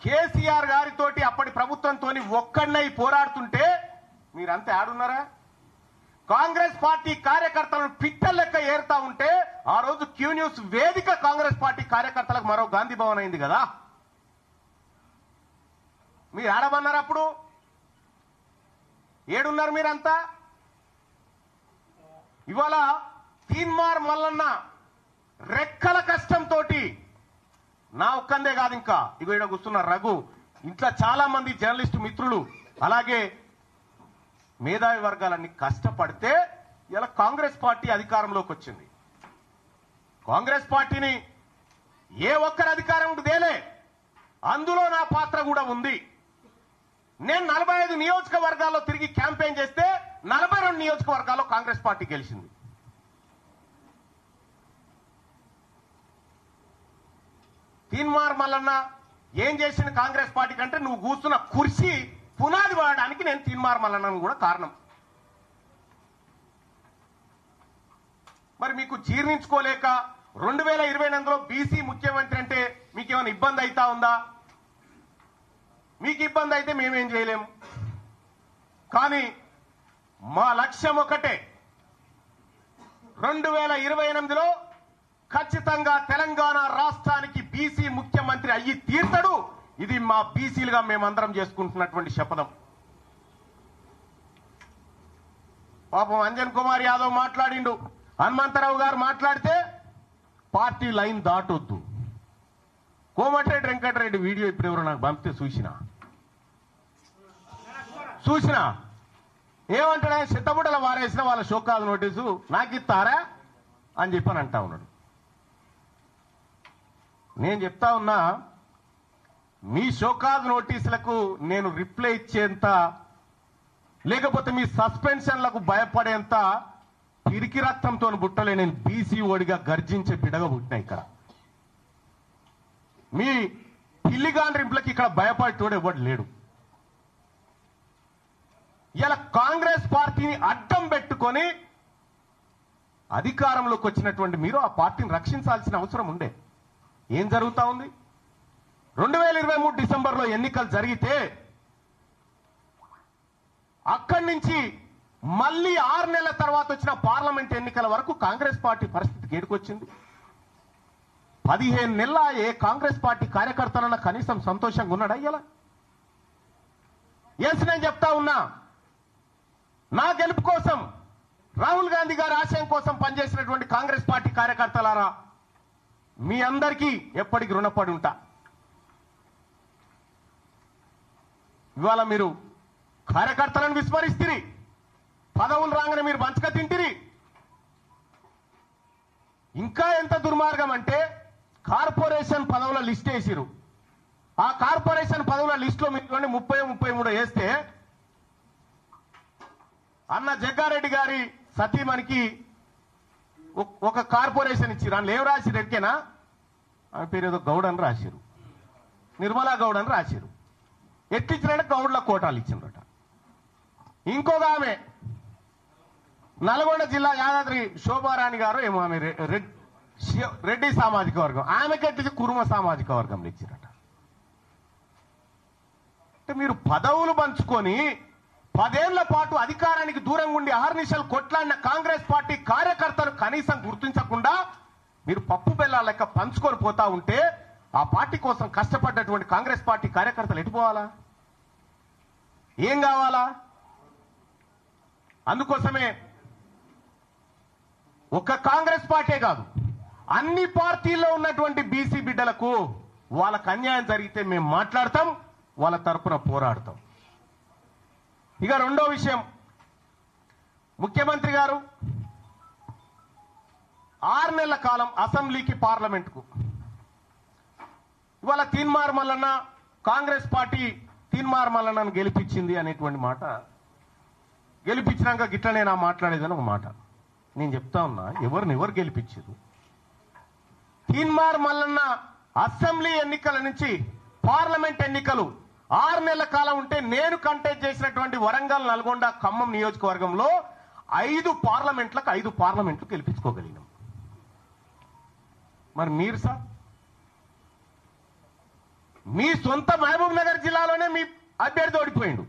కేసీఆర్ గారితోటి అప్పటి ప్రభుత్వంతో ఒక్కడై పోరాడుతుంటే మీరంతా ఆడున్నారా? కాంగ్రెస్ పార్టీ కార్యకర్తలను పిట్టల లెక్క ఏరుతా ఉంటే ఆ రోజు క్యూ న్యూస్ వేదిక కాంగ్రెస్ పార్టీ కార్యకర్తలకు మరో గాంధీ భవన్ అయింది కదా. మీరు ఆడమన్నారు అప్పుడు? ఏడున్నారు మీరంతా? ఇవాళ తీన్మార్ మల్లన్న రెక్కల కష్టంతో నా ఒక్కందే కాదు, ఇంకా ఇగో ఇక్కడ కూర్చున్న రఘు, ఇంట్లో చాలా మంది జర్నలిస్టు మిత్రులు అలాగే మేధావి వర్గాలన్నీ కష్టపడితే ఇలా కాంగ్రెస్ పార్టీ అధికారంలోకి వచ్చింది. కాంగ్రెస్ పార్టీని ఏ ఒక్కరి అధికారం తేలే, అందులో నా పాత్ర కూడా ఉంది. నేను 45 నియోజకవర్గాల్లో తిరిగి క్యాంపెయిన్ చేస్తే 42 నియోజకవర్గాల్లో కాంగ్రెస్ పార్టీ గెలిచింది. తీన్మార్ మల్లన్న ఏం చేసింది కాంగ్రెస్ పార్టీ కంటే నువ్వు కూర్చున్న కుర్చీ పునాది వాడడానికి నేను తీన్మార్ మల్లన్నను కూడా కారణం. మరి మీకు జీర్ణించుకోలేక 2028లో బీసీ ముఖ్యమంత్రి అంటే మీకేమైనా ఇబ్బంది అవుతా ఉందా? మీకు ఇబ్బంది అయితే మేమేం చేయలేం. కానీ మా లక్ష్యం ఒకటే, 2028లో ఖచ్చితంగా తెలంగాణ రాష్ట్రానికి బీసీ ముఖ్యమంత్రి అయ్యి తీర్తాడు. ఇది మా బీసీలుగా మేమందరం చేసుకుంటున్నటువంటి శపథం. పాపం అంజన్ కుమార్ యాదవ్ మాట్లాడిండు, హనుమంతరావు గారు మాట్లాడితే పార్టీ లైన్ దాటొద్దు. కోమటిరెడ్డి వెంకటరెడ్డి వీడియో ఇప్పుడు ఎవరు నాకు పంపితే చూసినా ఏమంటాడా, సిద్ధబుడ్డల వారేసిన వాళ్ళ షోకాల నోటీసు నాకు ఇస్తారా అని చెప్పని అంటా ఉన్నాడు. నేను చెప్తా ఉన్నా, మీ షోకాజ్ నోటీసులకు నేను రిప్లై ఇచ్చేంత, లేకపోతే మీ సస్పెన్షన్లకు భయపడేంత పిరికి రక్తంతో పుట్టలే. నేను బీసీ ఓడిగా గర్జించే బిడగా పుట్టినా. ఇక్కడ మీ పిల్లిగాండ్రింపులకి ఇక్కడ భయపడేటోడు ఎవడు లేడు. ఇలా కాంగ్రెస్ పార్టీని అడ్డం పెట్టుకొని అధికారంలోకి వచ్చినటువంటి మీరు ఆ పార్టీని రక్షించాల్సిన అవసరం ఉండే. ఏం జరుగుతా ఉంది? 2023 డిసెంబర్లో ఎన్నికలు జరిగితే అక్కడి నుంచి మళ్ళీ 6 నెలల తర్వాత వచ్చిన పార్లమెంట్ ఎన్నికల వరకు కాంగ్రెస్ పార్టీ పరిస్థితికి ఏడుకొచ్చింది. 15 నెలల ఏ కాంగ్రెస్ పార్టీ కార్యకర్తలన్నా కనీసం సంతోషంగా ఉన్నాడా? ఇలా నేను చెప్తా ఉన్నా, నా గెలుపు కోసం, రాహుల్ గాంధీ గారి ఆశయం కోసం పనిచేసినటువంటి కాంగ్రెస్ పార్టీ కార్యకర్తలారా, మీ అందరికీ ఎప్పటికి రుణపడి ఉంటా. ఇవాళ మీరు కార్యకర్తలను విస్మరిస్తురి, పదవులు రాగానే మీరు పంచక తింటిరి. ఇంకా ఎంత దుర్మార్గం అంటే, కార్పొరేషన్ పదవుల లిస్ట్ వేసిరు. ఆ కార్పొరేషన్ పదవుల లిస్ట్ లో మీరు 30-33 వేస్తే అన్న జగ్గారెడ్డి గారి సతీమణికి ఒక కార్పొరేషన్ ఇచ్చిరు. అందులో ఏం రాసిరు ఎరికేనా? ఆమె పేరు ఏదో గౌడ్ అని రాసిరు, నిర్మలా గౌడ్ అని రాసిరు. ఎట్లిచ్చినట్టే గౌడ్ల కోటాలు ఇచ్చినట. ఇంకొక ఆమె నల్గొండ జిల్లా యాదాద్రి శోభారాణి గారు ఏమో, ఆమె రెడ్డి సామాజిక వర్గం, ఆమెకెట్టించి కురుమ సామాజిక వర్గంలో ఇచ్చిరట. అంటే మీరు పదవులు పంచుకొని 10 ఏళ్ల పాటు అధికారానికి దూరంగా ఉండి అహర్నిశలు కొట్లాడిన కాంగ్రెస్ పార్టీ కార్యకర్తలు కనీసం గుర్తించకుండా మీరు పప్పు బెల్లాల లెక్క పంచుకొని పోతా ఉంటే ఆ పార్టీ కోసం కష్టపడ్డటువంటి కాంగ్రెస్ పార్టీ కార్యకర్తలు ఎటుపోవాలా? ఏం కావాలా? అందుకోసమే ఒక్క కాంగ్రెస్ పార్టీ కాదు, అన్ని పార్టీల్లో ఉన్నటువంటి బీసీ బిడ్డలకు వాళ్ళకు అన్యాయం జరిగితే మేము మాట్లాడతాం, వాళ్ళ తరపున పోరాడతాం. ఇక రెండో విషయం, ముఖ్యమంత్రి గారు 6 నెలల కాలం అసెంబ్లీకి పార్లమెంటుకు, ఇవాళ తీన్మార్ మల్లన్న కాంగ్రెస్ పార్టీ తీన్మార్ మల్లన్నను గెలిపించింది అనేటువంటి మాట, గెలిపించినాక గిట్లనే నా మాట్లాడేదని ఒక మాట. నేను చెప్తా ఉన్నా, ఎవరు గెలిపించారు? తీన్మార్ మల్లన్న అసెంబ్లీ ఎన్నికల నుంచి పార్లమెంట్ ఎన్నికలు 6 నెలల కాలం ఉంటే నేను కంటెస్ట్ చేసినటువంటి వరంగల్, నల్గొండ, ఖమ్మం నియోజకవర్గంలో 5 పార్లమెంట్లు గెలిపించుకోగలిగినాం. మరి మీరు సార్ మీ సొంత మహబూబ్ నగర్ జిల్లాలోనే మీ అభ్యర్థి ఓడిపోయిండు.